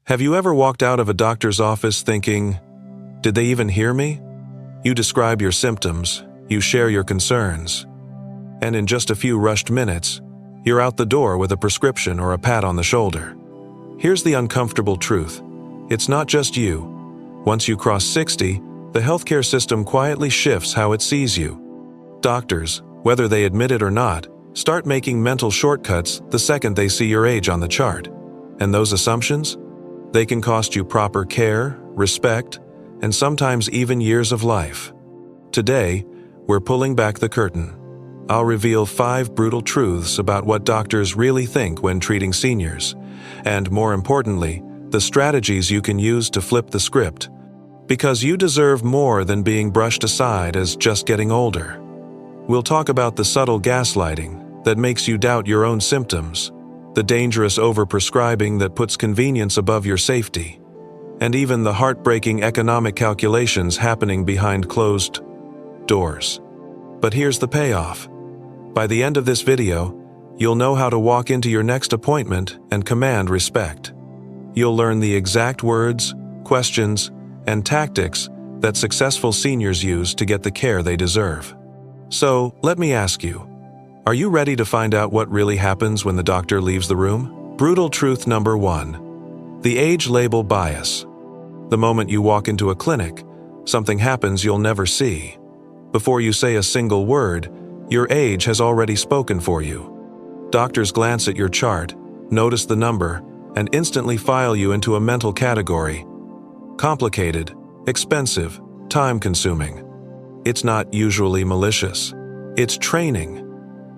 Have you ever walked out of a doctor's office thinking, "Did they even hear me?" You describe your symptoms, you share your concerns, and in just a few rushed minutes, you're out the door with a prescription or a pat on the shoulder. Here's the uncomfortable truth. It's not just you. Once you cross 60, the healthcare system quietly shifts how it sees you. Doctors, whether they admit it or not, start making mental shortcuts the second they see your age on the chart. And those assumptions? They can cost you proper care, respect, and sometimes even years of life. Today, we're pulling back the curtain. I'll reveal 5 brutal truths about what doctors really think when treating seniors, and more importantly, the strategies you can use to flip the script. Because you deserve more than being brushed aside as just getting older. We'll talk about the subtle gaslighting that makes you doubt your own symptoms, the dangerous overprescribing that puts convenience above your safety, and even the heartbreaking economic calculations happening behind closed doors. But here's the payoff. By the end of this video, you'll know how to walk into your next appointment and command respect. You'll learn the exact words, questions, and tactics that successful seniors use to get the care they deserve. So, let me ask you, are you ready to find out what really happens when the doctor leaves the room? Brutal truth number 1. The age label bias. The moment you walk into a clinic, something happens you'll never see. Before you say a single word, your age has already spoken for you. Doctors glance at your chart, notice the number, and instantly file you into a mental category. Complicated, expensive, time-consuming. It's not usually malicious. It's training.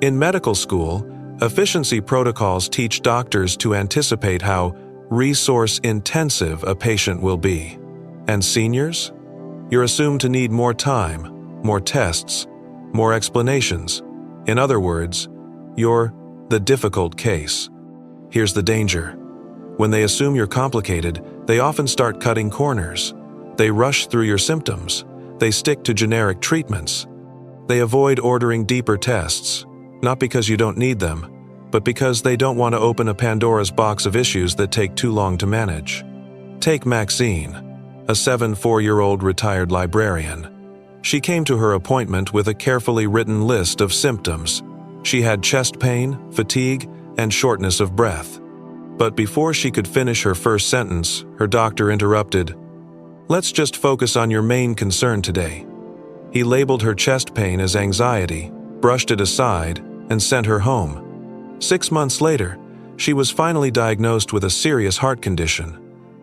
In medical school, efficiency protocols teach doctors to anticipate how resource-intensive a patient will be. And seniors? You're assumed to need more time, more tests, more explanations. In other words, you're the difficult case. Here's the danger. When they assume you're complicated, they often start cutting corners. They rush through your symptoms. They stick to generic treatments. They avoid ordering deeper tests, not because you don't need them, but because they don't want to open a Pandora's box of issues that take too long to manage. Take Maxine, a 74-year-old retired librarian. She came to her appointment with a carefully written list of symptoms. She had chest pain, fatigue, and shortness of breath. But before she could finish her first sentence, her doctor interrupted. "Let's just focus on your main concern today." He labeled her chest pain as anxiety, brushed it aside, and sent her home. 6 months later, she was finally diagnosed with a serious heart condition,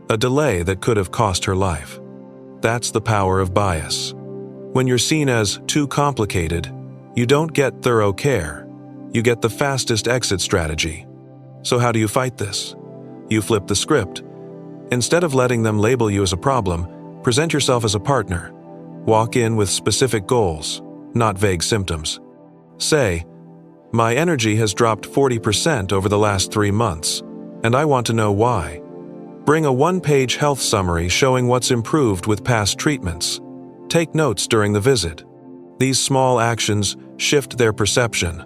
a delay that could have cost her life. That's the power of bias. When you're seen as too complicated, you don't get thorough care. You get the fastest exit strategy. So how do you fight this? You flip the script. Instead of letting them label you as a problem, present yourself as a partner. Walk in with specific goals, not vague symptoms. Say, "My energy has dropped 40% over the last 3 months, and I want to know why." Bring a 1-page health summary showing what's improved with past treatments. Take notes during the visit. These small actions shift their perception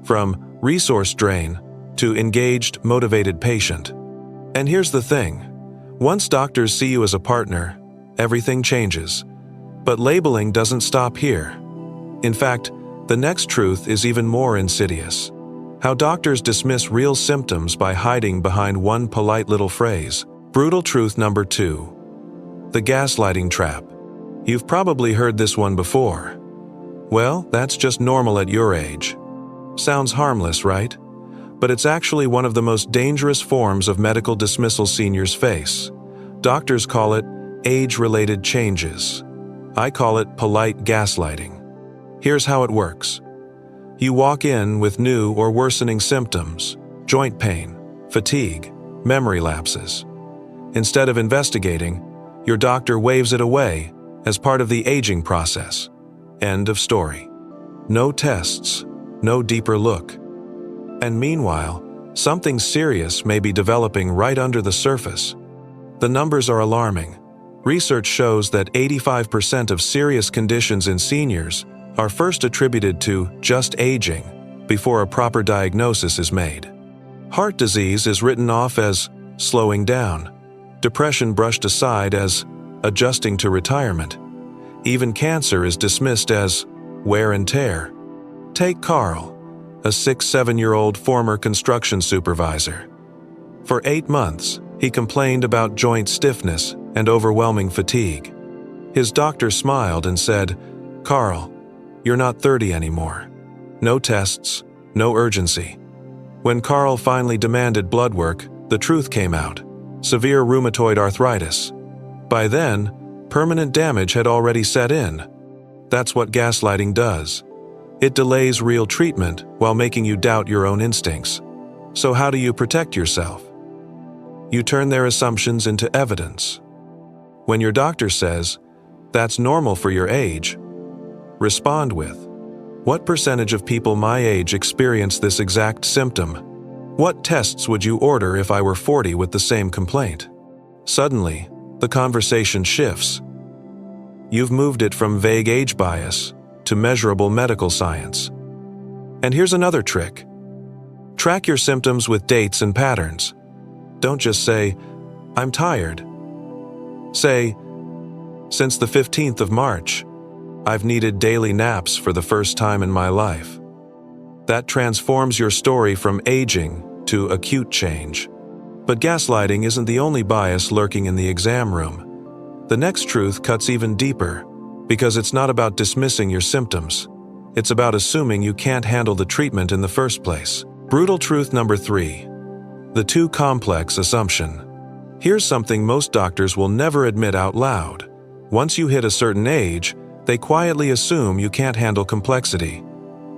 from resource drain to engaged, motivated patient. And here's the thing. Once doctors see you as a partner, everything changes. But labeling doesn't stop here. In fact, the next truth is even more insidious. How doctors dismiss real symptoms by hiding behind one polite little phrase. Brutal truth number 2. The gaslighting trap. You've probably heard this one before. Well, that's just normal at your age. Sounds harmless, right? But it's actually one of the most dangerous forms of medical dismissal seniors face. Doctors call it age-related changes. I call it polite gaslighting. Here's how it works. You walk in with new or worsening symptoms, joint pain, fatigue, memory lapses. Instead of investigating, your doctor waves it away as part of the aging process. End of story. No tests, no deeper look. And meanwhile, something serious may be developing right under the surface. The numbers are alarming. Research shows that 85% of serious conditions in seniors are first attributed to just aging before a proper diagnosis is made. Heart disease is written off as slowing down. Depression brushed aside as adjusting to retirement. Even cancer is dismissed as wear and tear. Take Carl, a 6-7-year-old former construction supervisor. For 8 months, he complained about joint stiffness and overwhelming fatigue. His doctor smiled and said, "Carl, you're not 30 anymore. No tests, no urgency." When Carl finally demanded blood work, the truth came out: severe rheumatoid arthritis. By then, permanent damage had already set in. That's what gaslighting does. It delays real treatment while making you doubt your own instincts. So how do you protect yourself? You turn their assumptions into evidence. When your doctor says, "That's normal for your age," respond with, "What percentage of people my age experience this exact symptom? What tests would you order if I were 40 with the same complaint?" Suddenly, the conversation shifts. You've moved it from vague age bias to measurable medical science. And here's another trick. Track your symptoms with dates and patterns. Don't just say, "I'm tired." Say, "Since the 15th of March, I've needed daily naps for the first time in my life." That transforms your story from aging to acute change. But gaslighting isn't the only bias lurking in the exam room. The next truth cuts even deeper, because it's not about dismissing your symptoms. It's about assuming you can't handle the treatment in the first place. Brutal truth number 3. The too complex assumption. Here's something most doctors will never admit out loud. Once you hit a certain age, they quietly assume you can't handle complexity.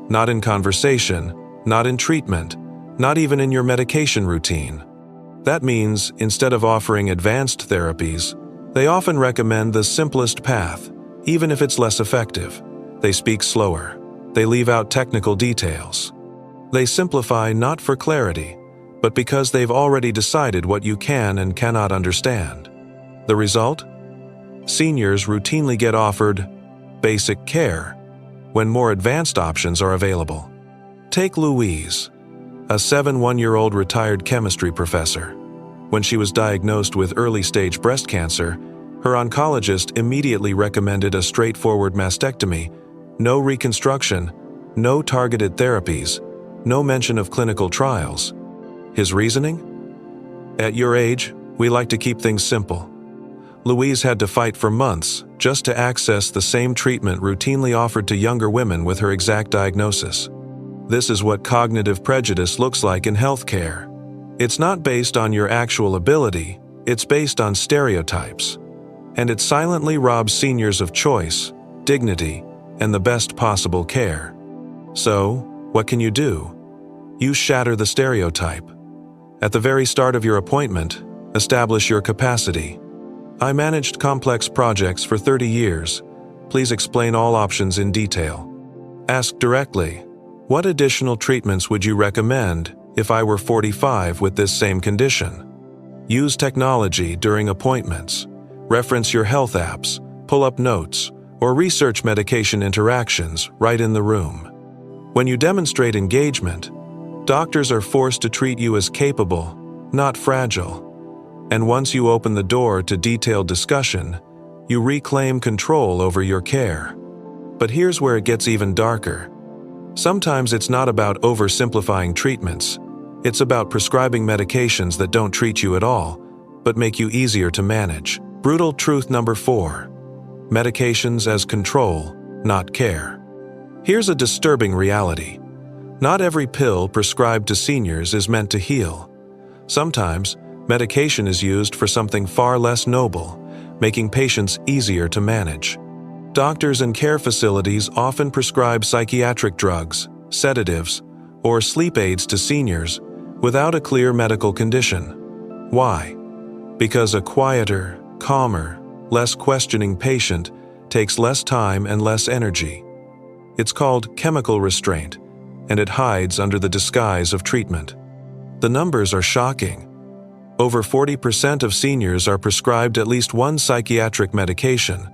Not in conversation, not in treatment, not even in your medication routine. That means, instead of offering advanced therapies, they often recommend the simplest path, even if it's less effective. They speak slower. They leave out technical details. They simplify not for clarity, but because they've already decided what you can and cannot understand. The result? Seniors routinely get offered basic care when more advanced options are available. Take Louise, a 71-year-old retired chemistry professor. When she was diagnosed with early-stage breast cancer, her oncologist immediately recommended a straightforward mastectomy, no reconstruction, no targeted therapies, no mention of clinical trials. His reasoning? At your age, we like to keep things simple. Louise had to fight for months just to access the same treatment routinely offered to younger women with her exact diagnosis. This is what cognitive prejudice looks like in healthcare. It's not based on your actual ability, it's based on stereotypes. And it silently robs seniors of choice, dignity, and the best possible care. So, what can you do? You shatter the stereotype. At the very start of your appointment, establish your capacity. "I managed complex projects for 30 years. Please explain all options in detail." Ask directly, "What additional treatments would you recommend if I were 45 with this same condition?" Use technology during appointments. Reference your health apps, pull up notes, or research medication interactions right in the room. When you demonstrate engagement, doctors are forced to treat you as capable, not fragile. And once you open the door to detailed discussion, you reclaim control over your care. But here's where it gets even darker. Sometimes it's not about oversimplifying treatments. It's about prescribing medications that don't treat you at all, but make you easier to manage. Brutal truth number 4. Medications as control, not care. Here's a disturbing reality. Not every pill prescribed to seniors is meant to heal. Sometimes, medication is used for something far less noble, making patients easier to manage. Doctors and care facilities often prescribe psychiatric drugs, sedatives, or sleep aids to seniors without a clear medical condition. Why? Because a quieter, calmer, less questioning patient takes less time and less energy. It's called chemical restraint, and it hides under the disguise of treatment. The numbers are shocking. Over 40% of seniors are prescribed at least one psychiatric medication,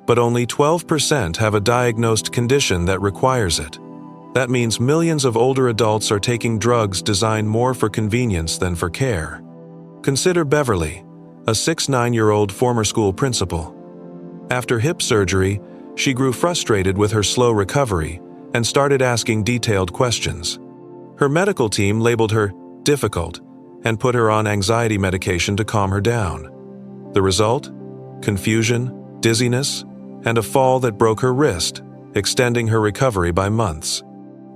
but only 12% have a diagnosed condition that requires it. That means millions of older adults are taking drugs designed more for convenience than for care. Consider Beverly, a 69-year-old former school principal. After hip surgery, she grew frustrated with her slow recovery and started asking detailed questions. Her medical team labeled her difficult and put her on anxiety medication to calm her down. The result? Confusion, dizziness, and a fall that broke her wrist, extending her recovery by months.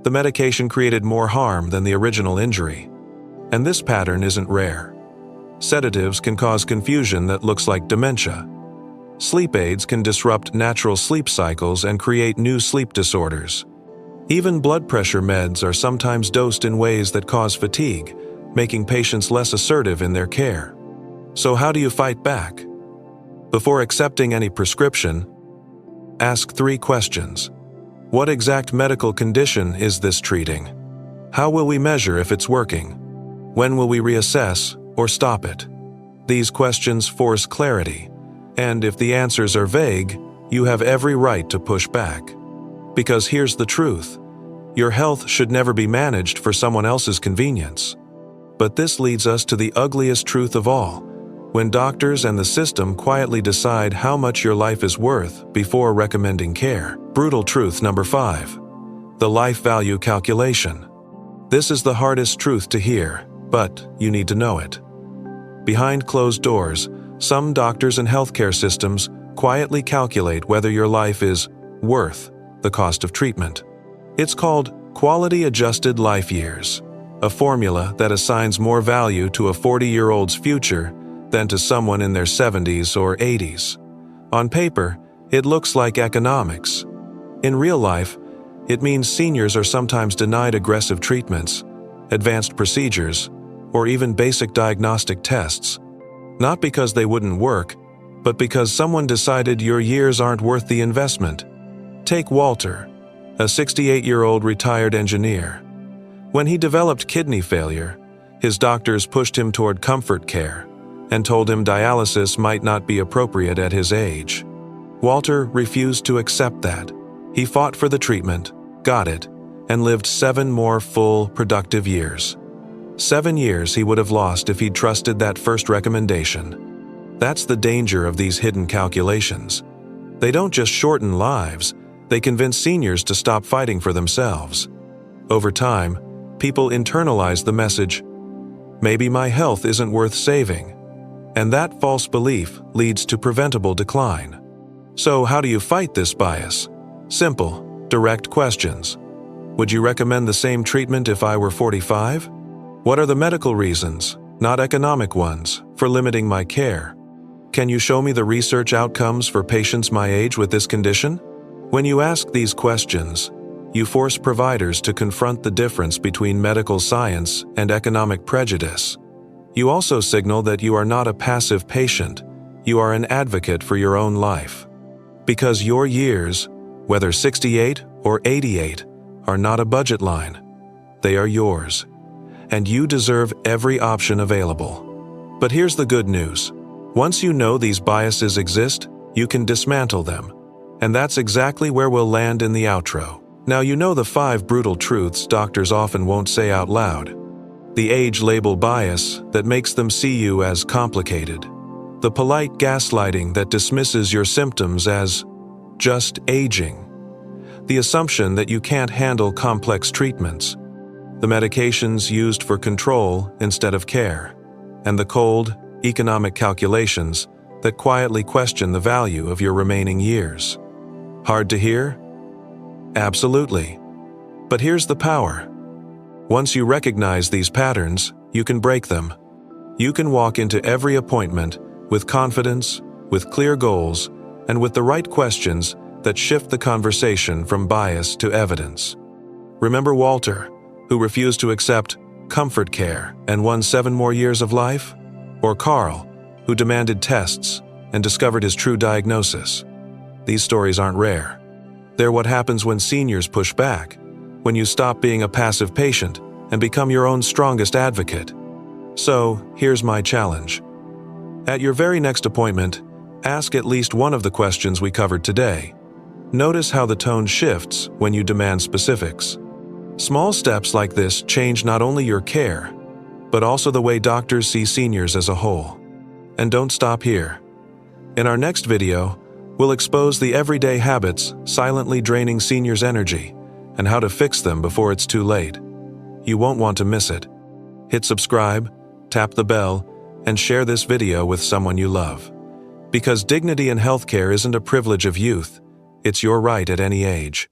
The medication created more harm than the original injury. And this pattern isn't rare. Sedatives can cause confusion that looks like dementia. Sleep aids can disrupt natural sleep cycles and create new sleep disorders. Even blood pressure meds are sometimes dosed in ways that cause fatigue, making patients less assertive in their care. So how do you fight back? Before accepting any prescription, ask 3 questions. What exact medical condition is this treating? How will we measure if it's working? When will we reassess or stop it? These questions force clarity, and if the answers are vague, you have every right to push back. Because here's the truth: your health should never be managed for someone else's convenience. But this leads us to the ugliest truth of all: when doctors and the system quietly decide how much your life is worth before recommending care. Brutal truth number 5. The life value calculation. This is the hardest truth to hear, but you need to know it. Behind closed doors, some doctors and healthcare systems quietly calculate whether your life is worth the cost of treatment. It's called quality-adjusted life years, a formula that assigns more value to a 40-year-old's future than to someone in their 70s or 80s. On paper, it looks like economics. In real life, it means seniors are sometimes denied aggressive treatments, advanced procedures, or even basic diagnostic tests. Not because they wouldn't work, but because someone decided your years aren't worth the investment. Take Walter, a 68-year-old retired engineer. When he developed kidney failure, his doctors pushed him toward comfort care and told him dialysis might not be appropriate at his age. Walter refused to accept that. He fought for the treatment, got it, and lived 7 more full, productive years. 7 years he would have lost if he'd trusted that first recommendation. That's the danger of these hidden calculations. They don't just shorten lives, they convince seniors to stop fighting for themselves. Over time, people internalize the message, maybe my health isn't worth saving. And that false belief leads to preventable decline. So how do you fight this bias? Simple, direct questions. Would you recommend the same treatment if I were 45? What are the medical reasons, not economic ones, for limiting my care? Can you show me the research outcomes for patients my age with this condition? When you ask these questions, you force providers to confront the difference between medical science and economic prejudice. You also signal that you are not a passive patient, you are an advocate for your own life. Because your years, whether 68 or 88, are not a budget line. They are yours. And you deserve every option available. But here's the good news. Once you know these biases exist, you can dismantle them. And that's exactly where we'll land in the outro. Now you know the 5 brutal truths doctors often won't say out loud. The age label bias that makes them see you as complicated. The polite gaslighting that dismisses your symptoms as just aging. The assumption that you can't handle complex treatments. The medications used for control instead of care. And the cold, economic calculations that quietly question the value of your remaining years. Hard to hear? Absolutely. But here's the power. Once you recognize these patterns, you can break them. You can walk into every appointment with confidence, with clear goals, and with the right questions that shift the conversation from bias to evidence. Remember Walter, who refused to accept comfort care and won 7 more years of life? Or Carl, who demanded tests and discovered his true diagnosis? These stories aren't rare. They're what happens when seniors push back, when you stop being a passive patient and become your own strongest advocate. So, here's my challenge. At your very next appointment, ask at least one of the questions we covered today. Notice how the tone shifts when you demand specifics. Small steps like this change not only your care, but also the way doctors see seniors as a whole. And don't stop here. In our next video, we'll expose the everyday habits silently draining seniors' energy and how to fix them before it's too late. You won't want to miss it. Hit subscribe, tap the bell, and share this video with someone you love. Because dignity in healthcare isn't a privilege of youth, it's your right at any age.